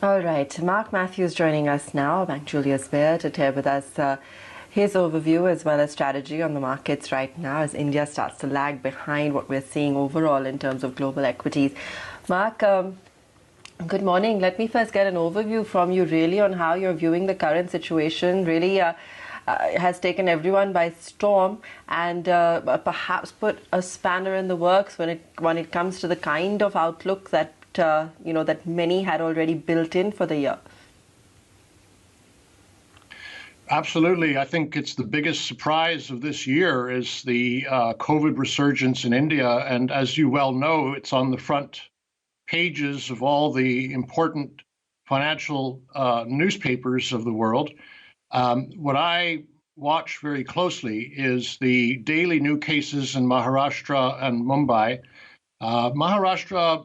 All right, Mark Matthews joining us now, Bank Julius Baer, to share with us his overview as well as strategy on the markets right now as India starts to lag behind what we're seeing overall in terms of global equities. Mark, good morning. Let me first get an overview from you really on how you're viewing the current situation. Really has taken everyone by storm and perhaps put a spanner in the works when it comes to the kind of outlook that that many had already built in for the year. Absolutely. I think it's the biggest surprise of this year is the COVID resurgence in India. And as you well know, it's on the front pages of all the important financial newspapers of the world. What I watch very closely is the daily new cases in Maharashtra and Mumbai. Maharashtra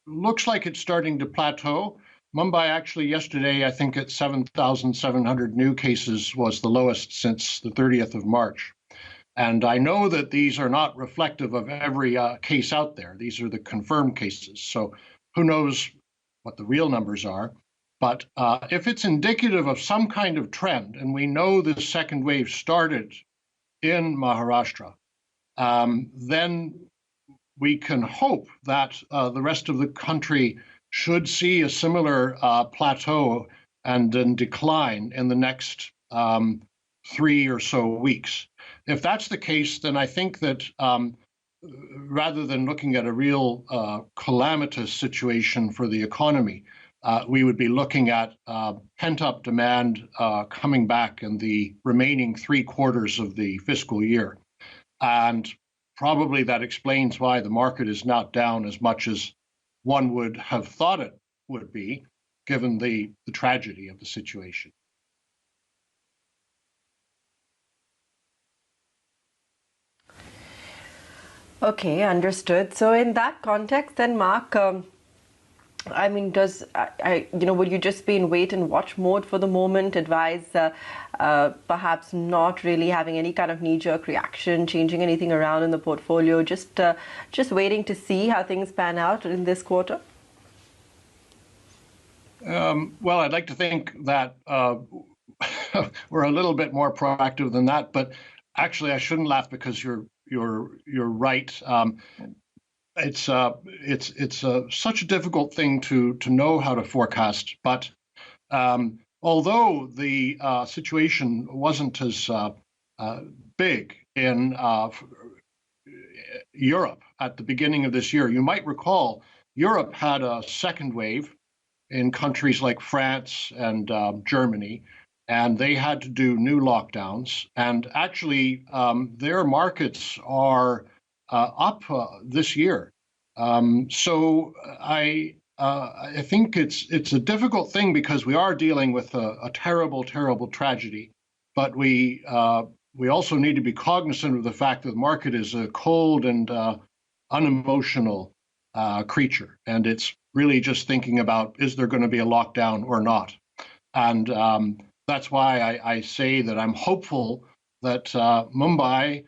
looks like it's starting to plateau. Mumbai actually yesterday, I think at 7,700 new cases was the lowest since the 30th of March. And I know that these are not reflective of every case out there. These are the confirmed cases. So who knows what the real numbers are. But if it's indicative of some kind of trend, and we know the second wave started in Maharashtra, then we can hope that the rest of the country should see a similar plateau and then decline in the next 3 or so weeks. If that's the case, then I think that rather than looking at a real calamitous situation for the economy, we would be looking at pent-up demand coming back in the remaining 3 quarters of the fiscal year. And probably that explains why the market is not down as much as one would have thought it would be, given the tragedy of the situation. Okay, understood. So in that context, then, Mark, I mean, will you just be in wait and watch mode for the moment? Advise perhaps not really having any kind of knee-jerk reaction, changing anything around in the portfolio, just waiting to see how things pan out in this quarter? Well, I'd like to think that we're a little bit more proactive than that, but actually, I shouldn't laugh because you're right. It's such a difficult thing to know how to forecast. But although the situation wasn't as big in Europe at the beginning of this year, you might recall Europe had a second wave in countries like France and Germany, and they had to do new lockdowns. And actually, their markets are up this year. So I think it's a difficult thing because we are dealing with a terrible, terrible tragedy, but we also need to be cognizant of the fact that the market is a cold and unemotional creature, and it's really just thinking about, is there going to be a lockdown or not? And that's why I say that I'm hopeful that Mumbai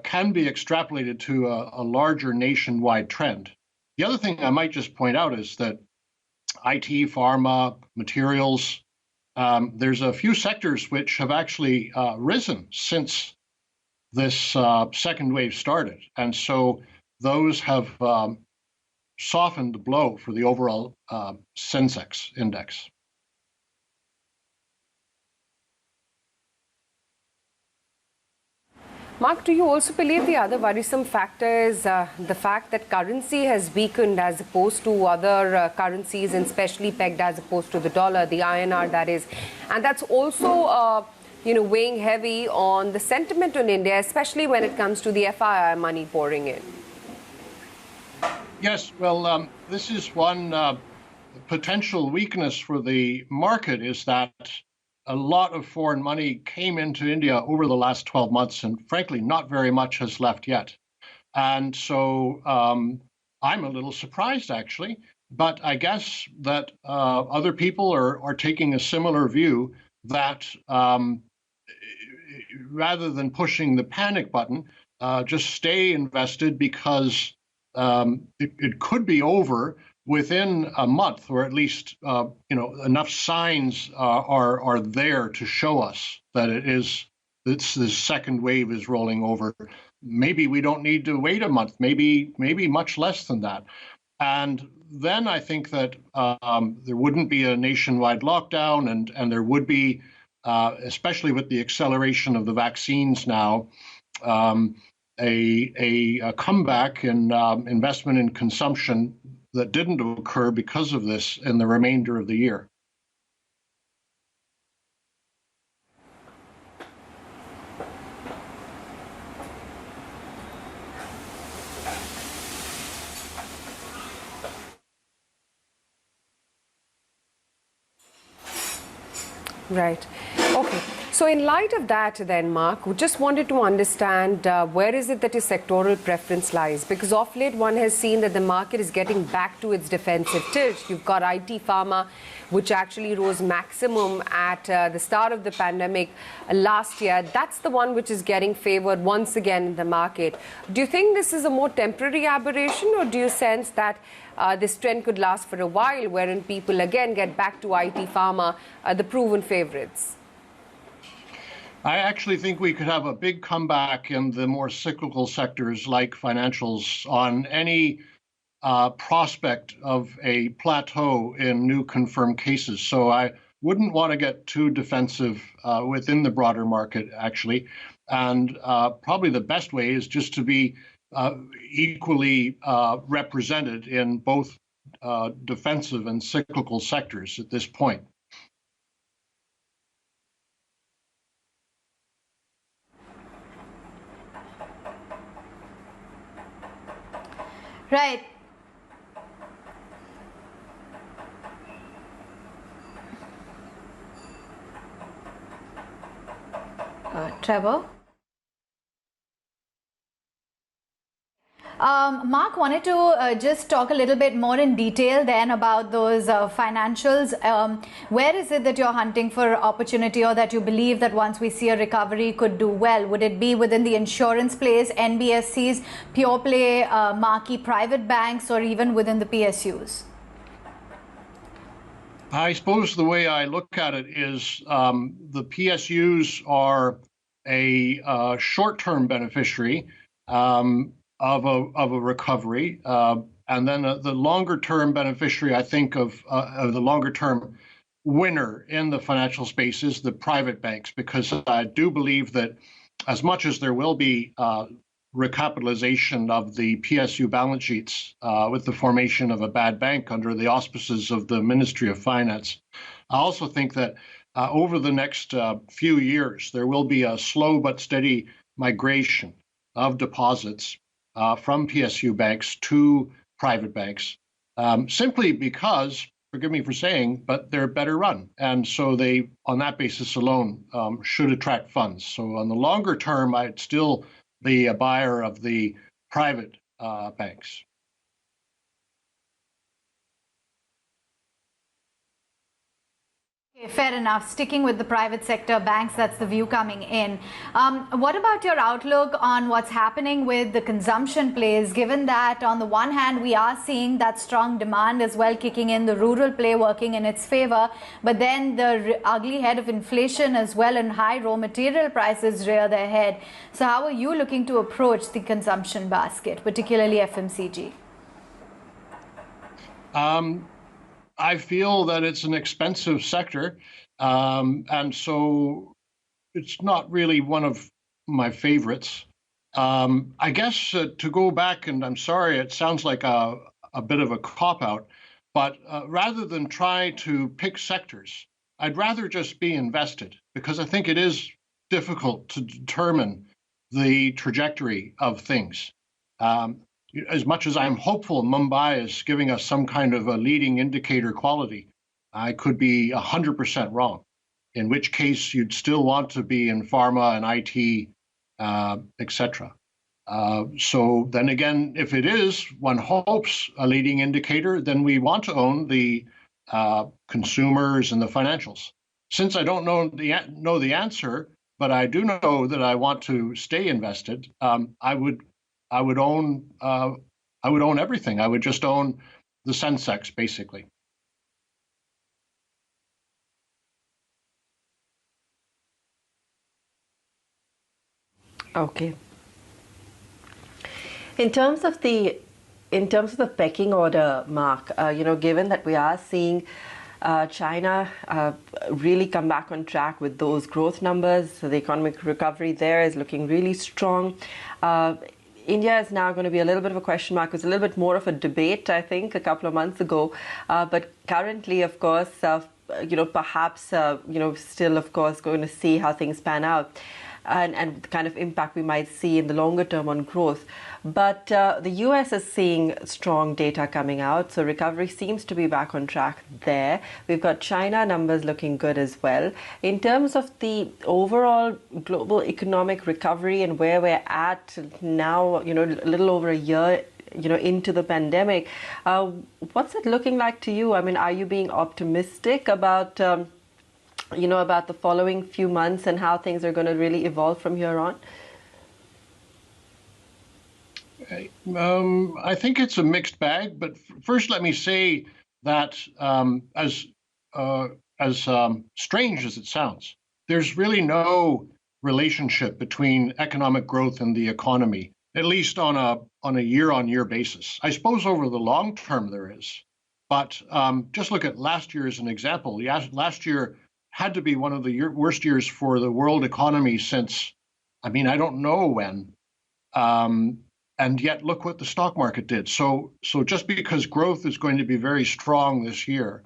can be extrapolated to a larger nationwide trend. The other thing I might just point out is that IT, pharma, materials, there's a few sectors which have actually risen since this second wave started. And so those have softened the blow for the overall Sensex index. Mark, do you also believe the other worrisome factor is the fact that currency has weakened as opposed to other currencies, and especially pegged as opposed to the dollar, the INR that is, and that's also weighing heavy on the sentiment on India, especially when it comes to the FII money pouring in? Yes, well, this is one potential weakness for the market, is that a lot of foreign money came into India over the last 12 months, and frankly, not very much has left yet. And so I'm a little surprised, actually, but I guess that other people are taking a similar view that rather than pushing the panic button, just stay invested because it could be over within a month, or at least enough signs are there to show us that this second wave is rolling over. Maybe we don't need to wait a month. Maybe much less than that. And then I think that there wouldn't be a nationwide lockdown, and there would be, especially with the acceleration of the vaccines now, a comeback in investment and consumption that didn't occur because of this in the remainder of the year. Right. Okay. So in light of that then, Mark, we just wanted to understand where is it that your sectoral preference lies? Because of late one has seen that the market is getting back to its defensive tilt. You've got IT pharma, which actually rose maximum at the start of the pandemic last year. That's the one which is getting favored once again in the market. Do you think this is a more temporary aberration, or do you sense that this trend could last for a while, wherein people again get back to IT pharma, the proven favorites? I actually think we could have a big comeback in the more cyclical sectors like financials on any prospect of a plateau in new confirmed cases. So I wouldn't want to get too defensive within the broader market, actually. And probably the best way is just to be equally represented in both defensive and cyclical sectors at this point. Right. Trevor? Mark, wanted to just talk a little bit more in detail then about those financials. Where is it that you're hunting for opportunity, or that you believe that once we see a recovery could do well? Would it be within the insurance plays, NBFCs, pure play, marquee private banks, or even within the PSUs? I suppose the way I look at it is the PSUs are a short-term beneficiary of a recovery, and then the longer-term beneficiary, I think, of the longer-term winner in the financial space is the private banks, because I do believe that as much as there will be recapitalization of the PSU balance sheets with the formation of a bad bank under the auspices of the Ministry of Finance, I also think that over the next few years, there will be a slow but steady migration of deposits from PSU banks to private banks, simply because, forgive me for saying, but they're better run. And so they, on that basis alone, should attract funds. So on the longer term, I'd still be a buyer of the private banks. Fair enough. Sticking with the private sector banks, that's the view coming in. What about your outlook on what's happening with the consumption plays, given that on the one hand, we are seeing that strong demand as well kicking in, the rural play working in its favor, but then the ugly head of inflation as well and high raw material prices rear their head. So how are you looking to approach the consumption basket, particularly FMCG? I feel that it's an expensive sector, and so it's not really one of my favorites. I guess to go back, and I'm sorry, it sounds like a bit of a cop-out, but rather than try to pick sectors, I'd rather just be invested, because I think it is difficult to determine the trajectory of things. As much as I'm hopeful Mumbai is giving us some kind of a leading indicator quality, I could be 100% wrong, in which case you'd still want to be in pharma and IT, etc. So then again, if it is, one hopes, a leading indicator, then we want to own the consumers and the financials. Since I don't know the answer, but I do know that I want to stay invested, I would own everything. I would just own the Sensex, basically. Okay. In terms of the pecking order, Mark, given that we are seeing China really come back on track with those growth numbers, so the economic recovery there is looking really strong. India is now going to be a little bit of a question mark. It was a little bit more of a debate, I think, a couple of months ago. But currently, of course, perhaps, still, of course, going to see how things pan out. And the kind of impact we might see in the longer term on growth. But the US is seeing strong data coming out, so recovery seems to be back on track there. We've got China numbers looking good as well. In terms of the overall global economic recovery and where we're at now, a little over a year into the pandemic, what's it looking like to you? I mean, are you being optimistic about about the following few months and how things are going to really evolve from here on? I think it's a mixed bag, but first let me say that as strange as it sounds, there's really no relationship between economic growth and the economy, at least on a year-on-year basis. I suppose over the long term there is, but just look at last year as an example. Last year had to be one of the worst years for the world economy since, I don't know when. And yet look what the stock market did. So just because growth is going to be very strong this year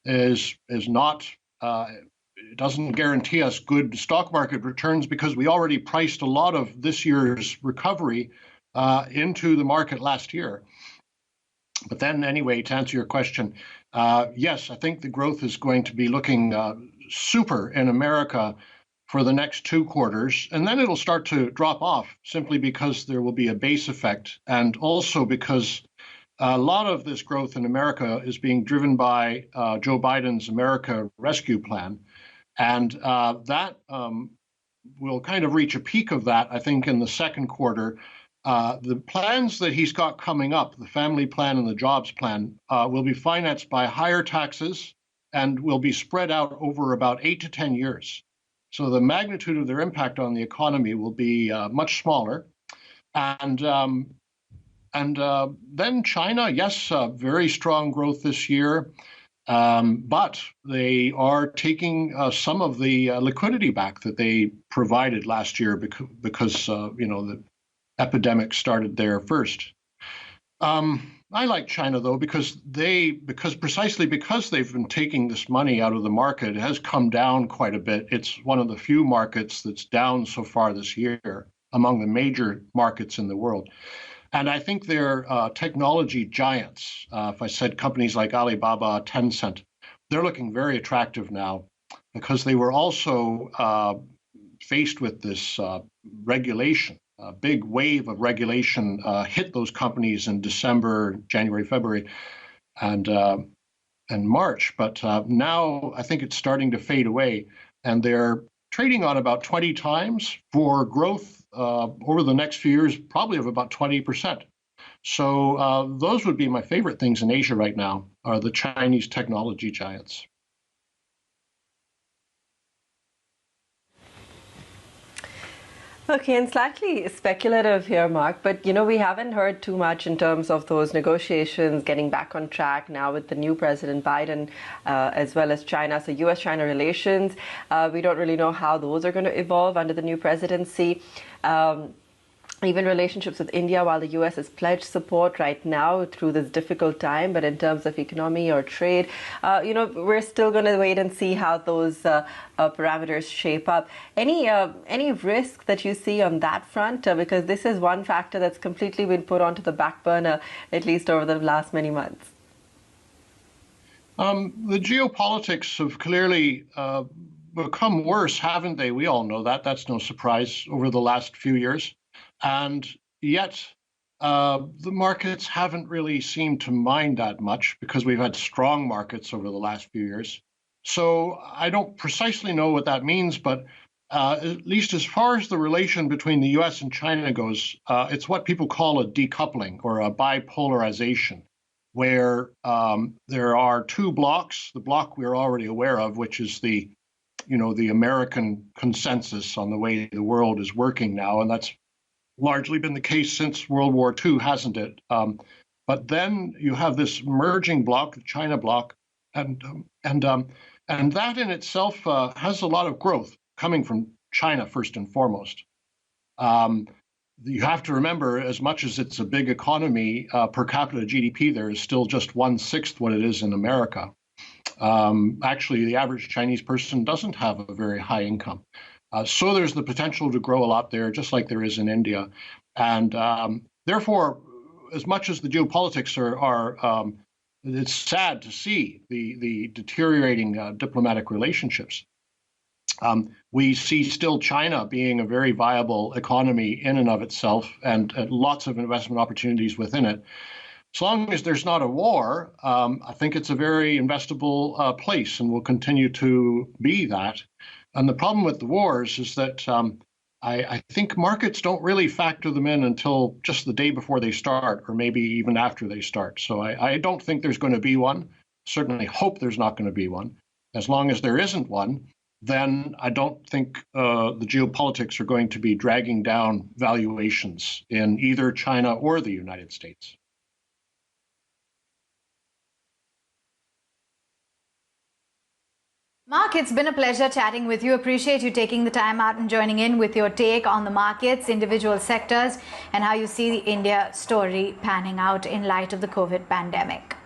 is not, it doesn't guarantee us good stock market returns, because we already priced a lot of this year's recovery into the market last year. But then anyway, to answer your question, yes, I think the growth is going to be looking super in America for the next 2 quarters, and then it'll start to drop off simply because there will be a base effect, and also because a lot of this growth in America is being driven by Joe Biden's America Rescue Plan, and that will kind of reach a peak of that, I think, in the second quarter. The plans that he's got coming up, the family plan and the jobs plan, will be financed by higher taxes and will be spread out over about 8 to 10 years. So the magnitude of their impact on the economy will be much smaller. And then China, yes, very strong growth this year, but they are taking some of the liquidity back that they provided last year because the epidemic started there first. I like China, though, precisely because they've been taking this money out of the market, it has come down quite a bit. It's one of the few markets that's down so far this year among the major markets in the world. And I think they're technology giants. If I said companies like Alibaba, Tencent, they're looking very attractive now because they were also faced with this regulation. A big wave of regulation hit those companies in December, January, February, and March. But now I think it's starting to fade away, and they're trading on about 20 times for growth over the next few years, probably of about 20%. So those would be my favorite things in Asia right now, are the Chinese technology giants. Okay, and slightly speculative here, Mark, but we haven't heard too much in terms of those negotiations getting back on track now with the new President Biden, as well as China. So US-China relations, we don't really know how those are going to evolve under the new presidency. Even relationships with India, while the US has pledged support right now through this difficult time, but in terms of economy or trade, we're still going to wait and see how those parameters shape up. Any risk that you see on that front? Because this is one factor that's completely been put onto the back burner, at least over the last many months. The geopolitics have clearly become worse, haven't they? We all know that. That's no surprise over the last few years. And yet, the markets haven't really seemed to mind that much because we've had strong markets over the last few years. So I don't precisely know what that means, but at least as far as the relation between the US and China goes, it's what people call a decoupling or a bipolarization. where there are two blocks. The block we're already aware of, which is the American consensus on the way the world is working now, and that's largely been the case since World War II, hasn't it? But then you have this merging bloc, the China bloc, and that in itself has a lot of growth coming from China first and foremost. You have to remember, as much as it's a big economy, per capita GDP there is still just 1/6 what it is in America. Actually, the average Chinese person doesn't have a very high income. So there's the potential to grow a lot there, just like there is in India. And therefore, as much as the geopolitics are it's sad to see the deteriorating diplomatic relationships. We see still China being a very viable economy in and of itself, and lots of investment opportunities within it. As long as there's not a war, I think it's a very investable place and will continue to be that. And the problem with the wars is that I think markets don't really factor them in until just the day before they start, or maybe even after they start. So I don't think there's going to be one. Certainly hope there's not going to be one. As long as there isn't one, then I don't think the geopolitics are going to be dragging down valuations in either China or the United States. Mark, it's been a pleasure chatting with you. Appreciate you taking the time out and joining in with your take on the markets, individual sectors, and how you see the India story panning out in light of the COVID pandemic.